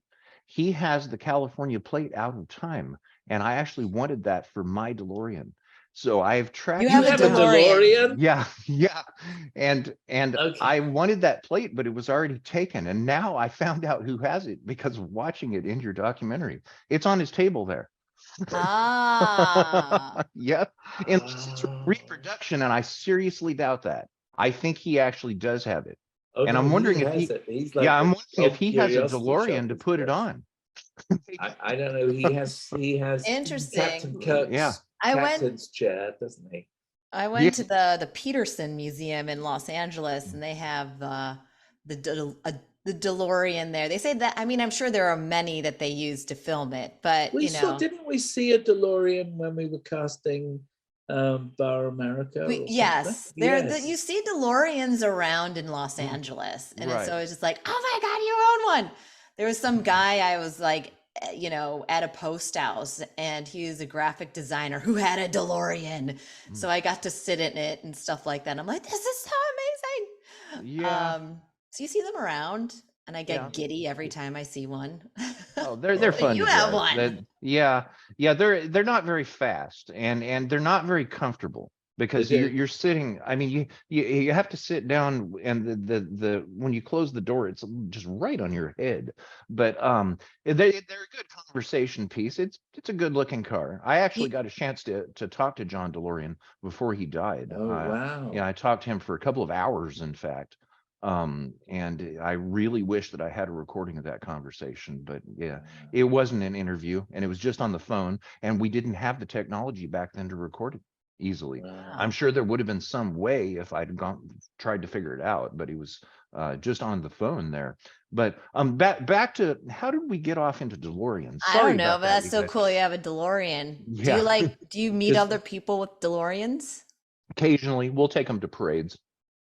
He has the California plate out of time, and I actually wanted that for my DeLorean. So I've tracked. You have a DeLorean? Yeah. And I wanted that plate, but it was already taken. And now I found out who has it because of watching it in your documentary. It's on his table there. Yep. Unless it's reproduction, and I seriously doubt that. I think he actually does have it. And I'm wondering if I'm wondering if he has a DeLorean to put it on. I don't know. He has interesting. Captain Kirk's captain's chair, doesn't he? I went to the Peterson Museum in Los Angeles, and they have the DeLorean there. They say that, I mean, I'm sure there are many that they use to film it, but didn't we see a DeLorean when we were casting Bar America? Yes. You see DeLoreans around in Los Angeles, and it's always just like, oh my God, you own one. There was some guy I was like, at a post house, and he was a graphic designer who had a DeLorean. So I got to sit in it and stuff like that. I'm like, this is so amazing. Yeah. So you see them around, and I get giddy every time I see one. Oh, they're fun. You have one. Yeah. They're not very fast, and they're not very comfortable because you're sitting. I mean, you have to sit down, and the when you close the door, it's just right on your head. But they're a good conversation piece. It's a good looking car. I actually got a chance to talk to John DeLorean before he died. Oh wow! Yeah, I talked to him for a couple of hours, in fact. And I really wish that I had a recording of that conversation, but it wasn't an interview, and it was just on the phone, and we didn't have the technology back then to record it easily. Wow. I'm sure there would have been some way if I'd tried to figure it out, but it was just on the phone there. But back to, how did we get off into DeLoreans? I don't know, but that's so cool. You have a DeLorean. Yeah. Do you meet other people with DeLoreans? Occasionally, we'll take them to parades.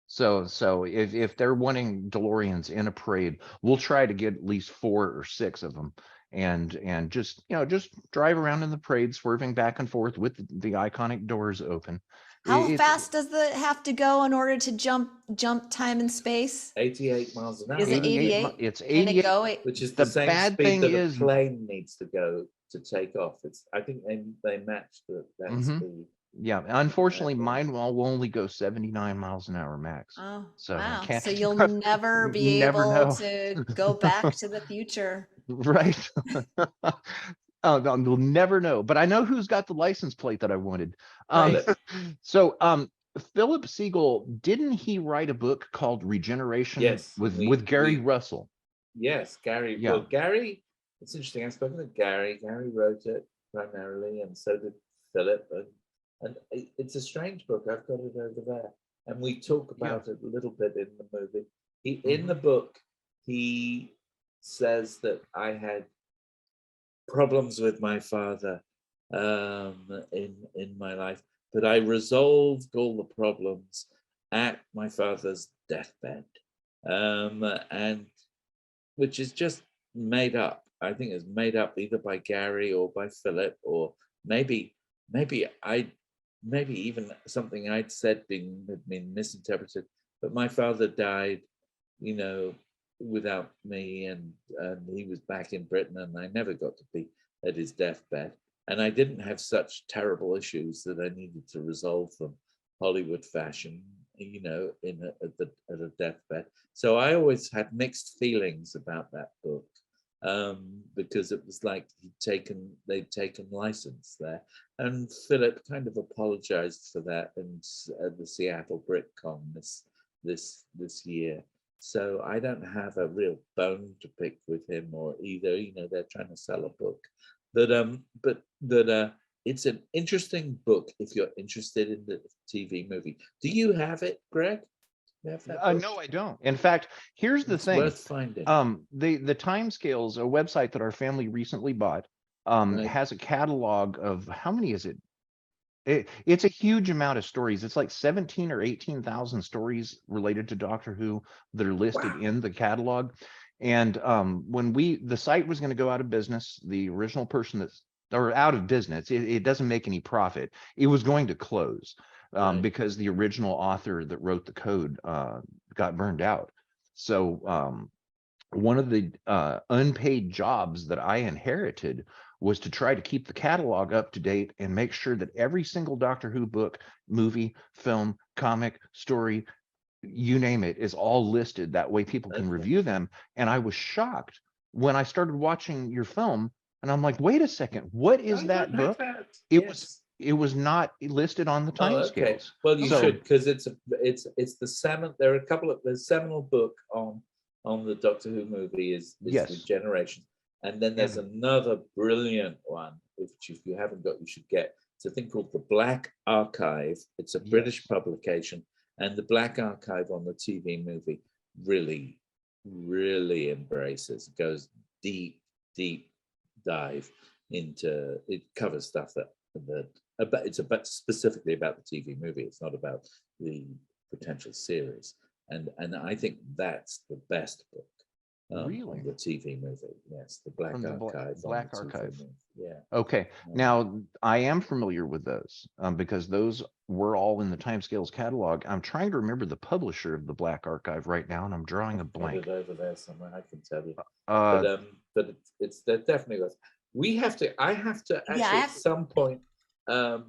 So if they're wanting DeLoreans in a parade, we'll try to get at least 4 or 6 of them, and just just drive around in the parade, swerving back and forth with the iconic doors open. How It's fast does it have to go in order to jump time and space? 88 miles an Is hour, it 88. 88? It's Can it 88. go? which is the The same bad speed thing that a is, plane needs to go to take off. I think they match that mhm, speed. yeah, unfortunately, mine will only go 79 miles an hour max. Oh, So I wow. can't So you'll never be never able know. to go back to the future. Right. Oh, no, we'll never know. But I know who's got the license plate that I wanted. Um, Philip, so Philip Siegel, didn't he write a book called Regeneration yes, with Gary Russell? yes, Gary. Yeah. Well, Gary, it's interesting. I've spoken to Gary. Gary wrote it primarily, and so did Philip. And it's a strange book. I've got it over there, and we talk Yeah. about it a little bit in the movie. In the Mhm. book, he says that I had problems with my father in my life, but I resolved all the problems at my father's deathbed, and which is just made up. I think it's made up either by Gary or by Philip, or maybe maybe I maybe even something I'd said had been misinterpreted. But my father died, you know, without me, and he was back in Britain, and I never got to be at his deathbed. And I didn't have such terrible issues that I needed to resolve them Hollywood fashion, at a deathbed. So I always had mixed feelings about that book, because it was like they'd taken license there, and Philip kind of apologized for that at the Seattle BritCon this year. So I don't have a real bone to pick with him or either. They're trying to sell a book, but it's an interesting book if you're interested in the TV movie. Do you have it, Greg? You have that book? No, I don't. In fact, here's the It's thing. worth finding. The Timescales, a website that our family recently bought, Right. has a catalog of, how many is it? It's a huge amount of stories. It's like 17 or 18,000 stories related to Doctor Who that are listed Wow. in the catalog. And when the site was going to go out of business, the original person or out of business, it doesn't make any profit. It was going to close Right. because the original author that wrote the code got burned out. So one of the unpaid jobs that I inherited was to try to keep the catalog up to date and make sure that every single Doctor Who book, movie, film, comic, story, you name it, is all listed. That way people can Okay. review them. And I was shocked when I started watching your film, and I'm like, wait a second, what is that book? It was not listed on the Okay. timescales. Well, you So should, because it's the seventh. There are a couple of the seminal book on the Doctor Who movie is yes, Regeneration, and then there's and another brilliant one which if you haven't got, you should get. It's a thing called the Black Archive. It's a British yes, publication, and the Black Archive on the TV movie really, really embraces, goes deep dive into. It covers stuff that it's about specifically about the TV movie. It's not about the potential series, and I think that's the best book really, on the TV movie. Yes, the Black from the Archive on Black the TV Archive. movie. Yeah. Okay, now I am familiar with those because those were all in the Timescales catalog. I'm trying to remember the publisher of the Black Archive right now, and I'm drawing a I've got blank. it over there somewhere. I can tell you, Uh, but it's they're definitely worth. I have to Yeah, actually at some point. I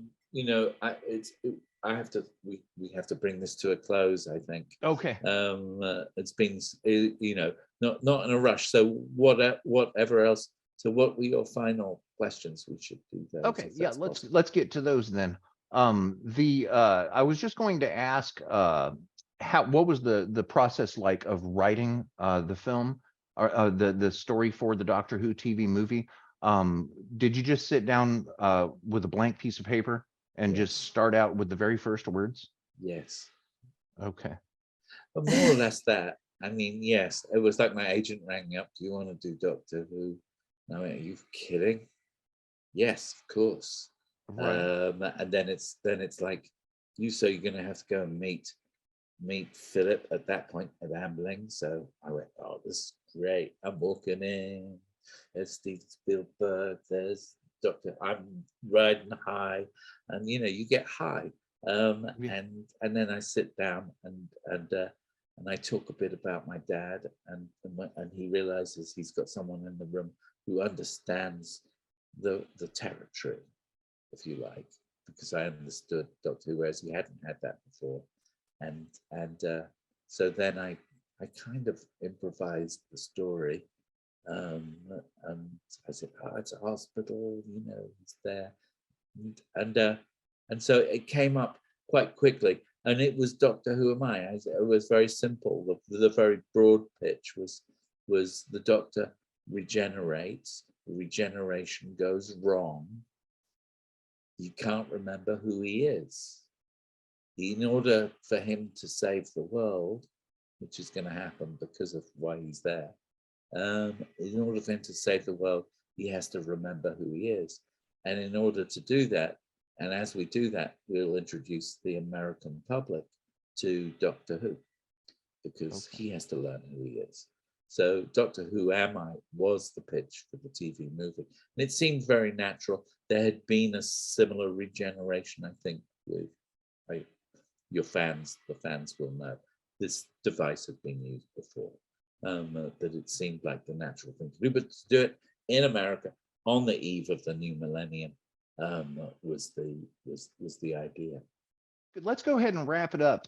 have to. We have to bring this to a close. I think. okay, It's been, not in a rush. So whatever else. So what were your final questions? We should do those. okay, yeah, Possible. let's get to those then. I was just going to ask what was the process like of writing the film or the story for the Doctor Who TV movie? Did you just sit down with a blank piece of paper and just Yes. start out with the very first words? Yes. Okay. But more or less that. I mean, yes, it was like my agent rang me up. Do you want to do Doctor Who? I mean, are you kidding? Yes, of course. Right. And then it's like, you're going to have to go and meet Philip at that point at Ambling. So I went, oh, this is great. I'm walking in. There's Steven Spielberg. There's Doctor. I'm riding high, and you get high. And then I sit down and I talk a bit about my dad, and he realizes he's got someone in the room who understands the territory, if you like, because I understood Doctor Who, whereas he hadn't had that before. And so then I kind of improvised the story. And I said, oh, it's a hospital, it's there. And so it came up quite quickly. And it was Doctor Who Am I? It was very simple. The very broad pitch was the Doctor regenerates, regeneration goes wrong. You can't remember who he is. In order for him to save the world, which is going to happen because of why he's there, in order for him to save the world, he has to remember who he is. And in order to do that, and as we do that, we'll introduce the American public to Doctor Who, because he has to learn who he is. So Doctor Who Am I was the pitch for the TV movie. And it seemed very natural. There had been a similar regeneration, I think, with the fans will know. This device had been used before, that it seemed like the natural thing to do. But to do it in America on the eve of the new millennium was the idea. Let's go ahead and wrap it up.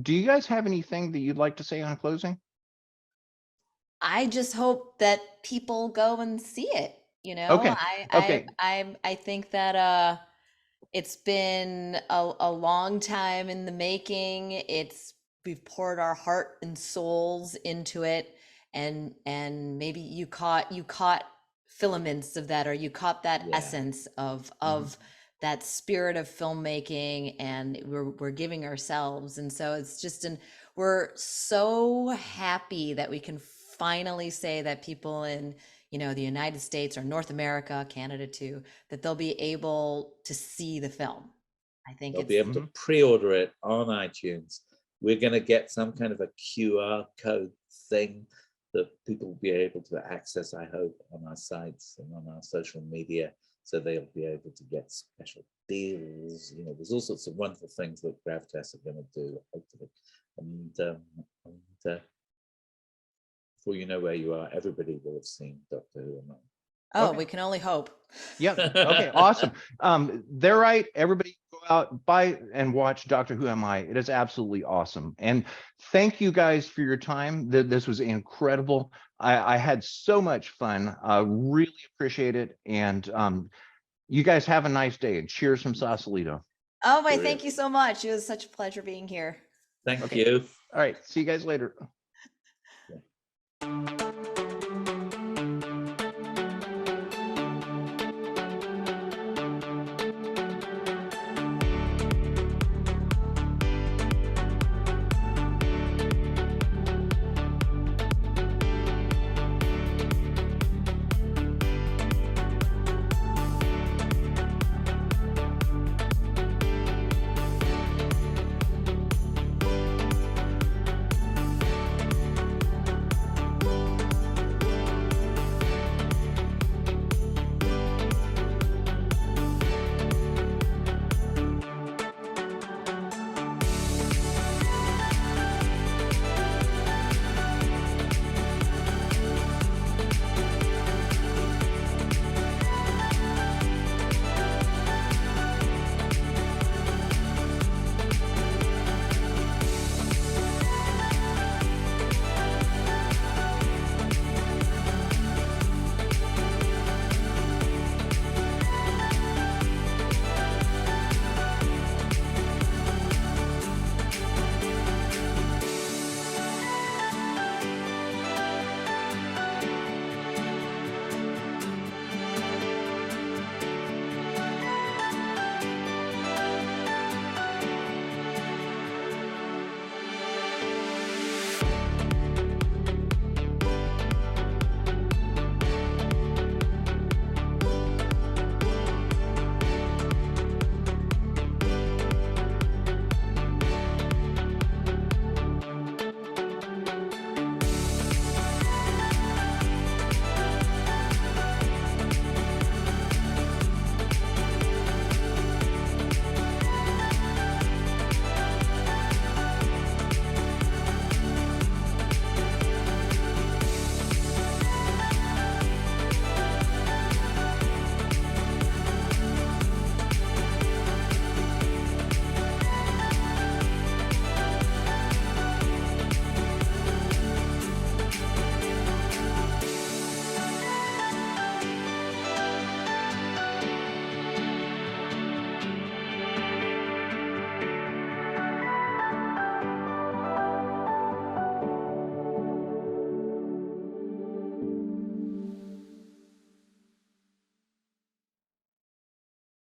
Do you guys have anything that you'd like to say on closing? I just hope that people go and see it. Okay. I think that it's been a long time in the making. We've poured our heart and souls into it, and maybe you caught filaments of that, or you caught that essence of that spirit of filmmaking, and we're giving ourselves. And so it's just we're so happy that we can finally say that people in the United States or North America, Canada too, that they'll be able to see the film. I think they'll be able to pre-order it on iTunes. We're going to get some kind of a QR code thing that people will be able to access, I hope, on our sites and on our social media, so they'll be able to get special deals. There's all sorts of wonderful things that Gravitas are going to do, hopefully. And before you know where you are, everybody will have seen Doctor Who Am I. Oh, okay. We can only hope. Yeah. Okay. Awesome. They're right. Everybody go out, buy and watch Doctor Who Am I. It is absolutely awesome. And thank you guys for your time. This was incredible. I had so much fun. Really appreciate it. And you guys have a nice day, and cheers from Sausalito. Oh, thank you so much. It was such a pleasure being here. Thank you. All right. See you guys later. Yeah.